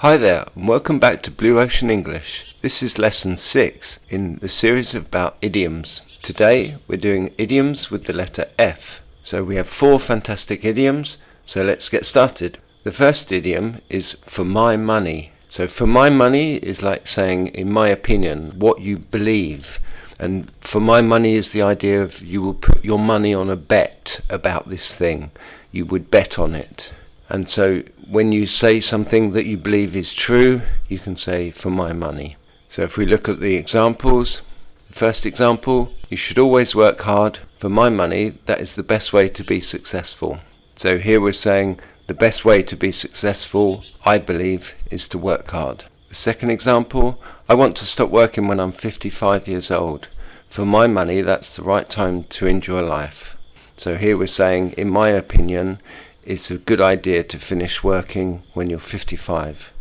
Hi there, and welcome back to Blue Ocean English. This is lesson 6 in the series about idioms. Today we're doing idioms with the letter F. So we have 4 fantastic idioms, so let's get started. The first idiom is for my money. So for my money is like saying, in my opinion, what you believe. And for my money is the idea of you will put your money on a bet about this thing. You would bet on it. And so when you say something that you believe is true, you can say for my money. So if we look at the examples, the first example, you should always work hard. For my money, that is the best way to be successful. So here we're saying the best way to be successful, I believe, is to work hard. The second example, I want to stop working when I'm 55 years old. For my money, that's the right time to enjoy life. So here we're saying, in my opinion, it's a good idea to finish working when you're 55.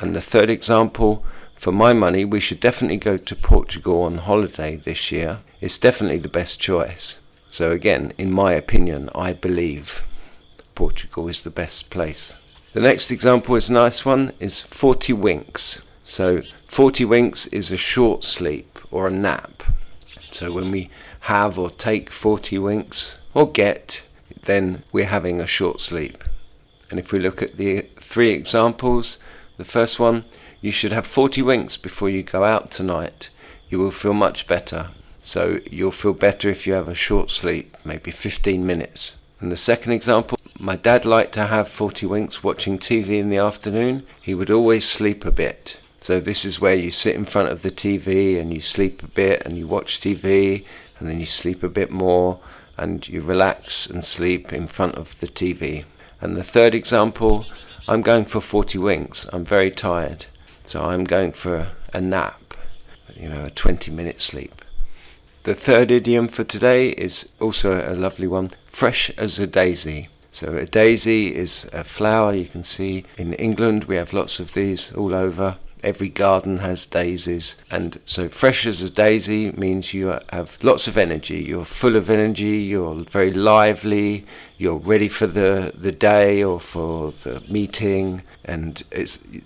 And the third example, for my money, we should definitely go to Portugal on holiday this year. It's definitely the best choice. So again, in my opinion, I believe Portugal is the best place. The next example is a nice one, is 40 winks. So 40 winks is a short sleep or a nap. So when we have or take 40 winks or get, then we're having a short sleep. And if we look at the 3 examples, the first one, you should have 40 winks before you go out tonight. You will feel much better. So you'll feel better if you have a short sleep, maybe 15 minutes. And the second example, my dad liked to have 40 winks watching TV in the afternoon. He would always sleep a bit. So this is where you sit in front of the TV and you sleep a bit and you watch TV and then you sleep a bit more and you relax and sleep in front of the TV. And the third example, I'm going for 40 winks. I'm very tired. So I'm going for a nap, a 20-minute sleep. The third idiom for today is also a lovely one, fresh as a daisy. So a daisy is a flower you can see in England. We have lots of these all over. Every garden has daisies. And so fresh as a daisy means you have lots of energy. You're full of energy. You're very lively. You're ready for the day or for the meeting. And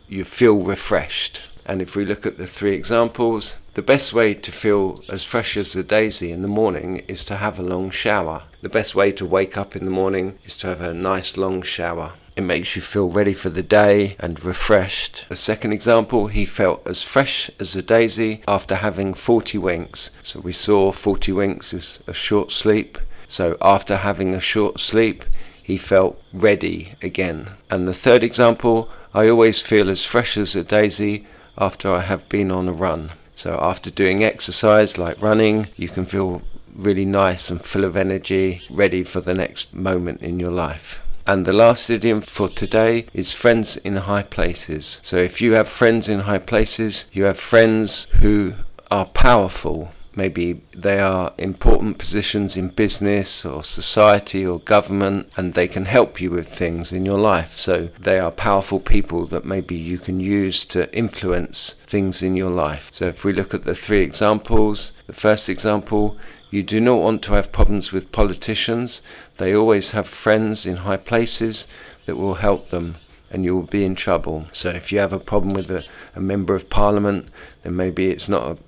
you feel refreshed. And if we look at the 3 examples, the best way to feel as fresh as a daisy in the morning is to have a long shower. The best way to wake up in the morning is to have a nice long shower. It makes you feel ready for the day and refreshed. The second example, he felt as fresh as a daisy after having 40 winks. So we saw 40 winks is a short sleep. So after having a short sleep, he felt ready again. And the third example, I always feel as fresh as a daisy after I have been on a run. So after doing exercise like running, you can feel really nice and full of energy, ready for the next moment in your life. And the last idiom for today is friends in high places. So if you have friends in high places, you have friends who are powerful. Maybe they are important positions in business or society or government, and they can help you with things in your life. So they are powerful people that maybe you can use to influence things in your life. So if we look at the 3 examples, the first example, you do not want to have problems with politicians. They always have friends in high places that will help them, and you will be in trouble. So if you have a problem with a member of parliament, then maybe it's not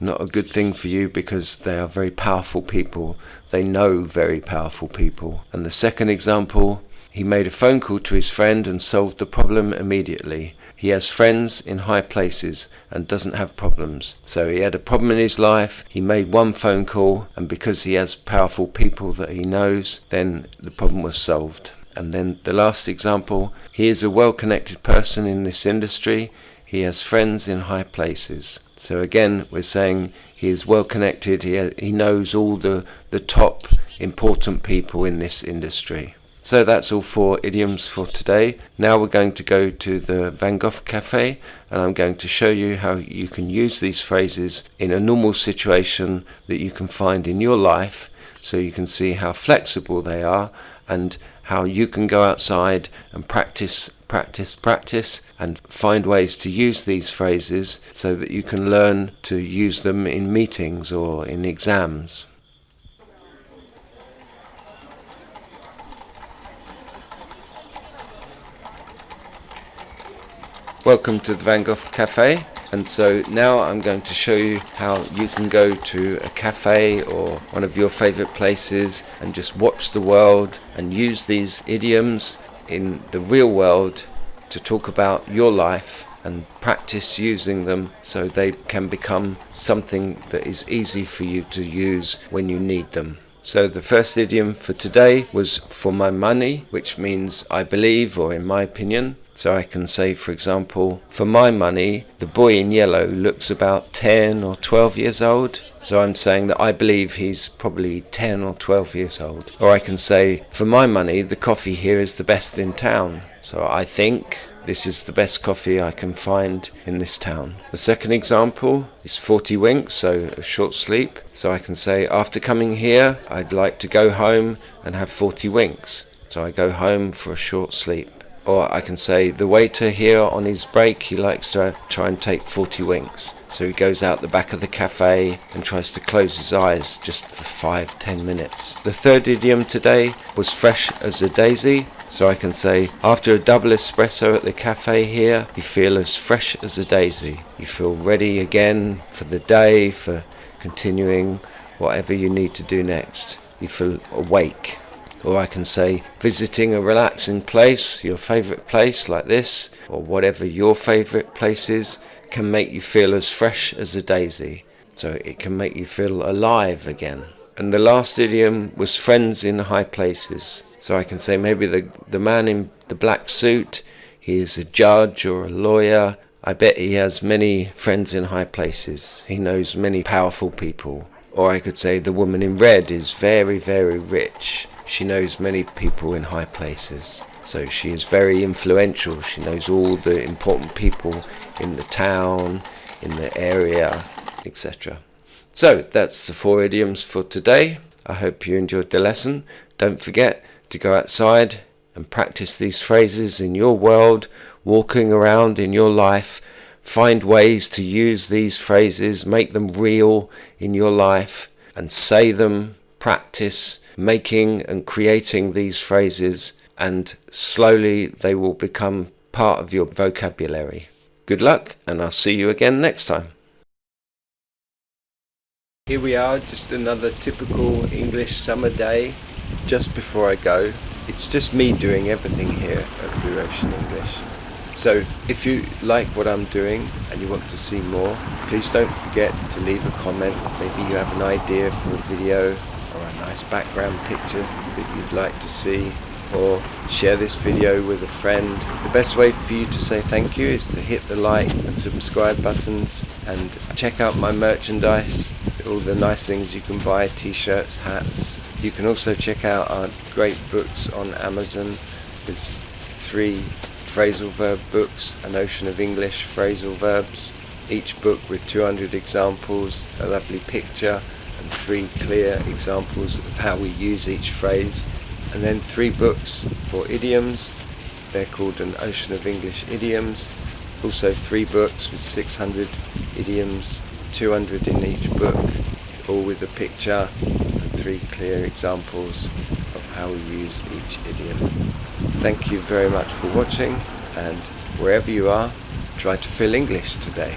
a good thing for you because they are very powerful people. They know very powerful people. And the second example, he made a phone call to his friend and solved the problem immediately. He has friends in high places and doesn't have problems. So he had a problem in his life, he made one phone call, and because he has powerful people that he knows, then the problem was solved. And then the last example, he is a well-connected person in this industry. He has friends in high places. So again, we're saying he is well connected, he knows all the top important people in this industry. So that's all 4 idioms for today. Now we're going to go to the Van Gogh Cafe and I'm going to show you how you can use these phrases in a normal situation that you can find in your life, so you can see how flexible they are and how you can go outside and practice and find ways to use these phrases so that you can learn to use them in meetings or in exams. Welcome to the Van Gogh Cafe. And so now I'm going to show you how you can go to a cafe or one of your favorite places and just watch the world and use these idioms in the real world to talk about your life and practice using them so they can become something that is easy for you to use when you need them. So the first idiom for today was for my money, which means I believe or in my opinion. So I can say, for example, for my money, the boy in yellow looks about 10 or 12 years old. So I'm saying that I believe he's probably 10 or 12 years old. Or I can say, for my money, the coffee here is the best in town. So I think this is the best coffee I can find in this town. The second example is 40 winks, so a short sleep. So I can say, after coming here, I'd like to go home and have 40 winks. So I go home for a short sleep. Or I can say, the waiter here on his break, he likes to try and take 40 winks. So he goes out the back of the cafe and tries to close his eyes just for 5-10 minutes. The third idiom today was fresh as a daisy. So I can say, after a double espresso at the cafe here, you feel as fresh as a daisy. You feel ready again for the day, for continuing whatever you need to do next. You feel awake. Or I can say, visiting a relaxing place, your favourite place like this, or whatever your favourite place is, can make you feel as fresh as a daisy. So it can make you feel alive again. And the last idiom was friends in high places. So I can say maybe the man in the black suit, he is a judge or a lawyer. I bet he has many friends in high places. He knows many powerful people. Or I could say the woman in red is very, very rich. She knows many people in high places. So she is very influential. She knows all the important people in the town, in the area, etc. So that's the 4 idioms for today. I hope you enjoyed the lesson. Don't forget to go outside and practice these phrases in your world, walking around in your life. Find ways to use these phrases, make them real in your life, and say them. Practice making and creating these phrases, and slowly they will become part of your vocabulary. Good luck, and I'll see you again next time. Here we are, just another typical English summer day. Just before I go, it's just me doing everything here at Blue Ocean English. So if you like what I'm doing and you want to see more, please don't forget to leave a comment. Maybe you have an idea for a video or a nice background picture that you'd like to see, or share this video with a friend. The best way for you to say thank you is to hit the like and subscribe buttons, and check out my merchandise, all the nice things you can buy, t-shirts, hats. You can also check out our great books on Amazon. There's 3 phrasal verb books, An Ocean of English phrasal verbs, each book with 200 examples, a lovely picture, and 3 clear examples of how we use each phrase. And then 3 books for idioms. They're called An Ocean of English Idioms. Also 3 books with 600 idioms, 200 in each book, all with a picture and 3 clear examples of how we use each idiom. Thank you very much for watching, and wherever you are, try to feel English today.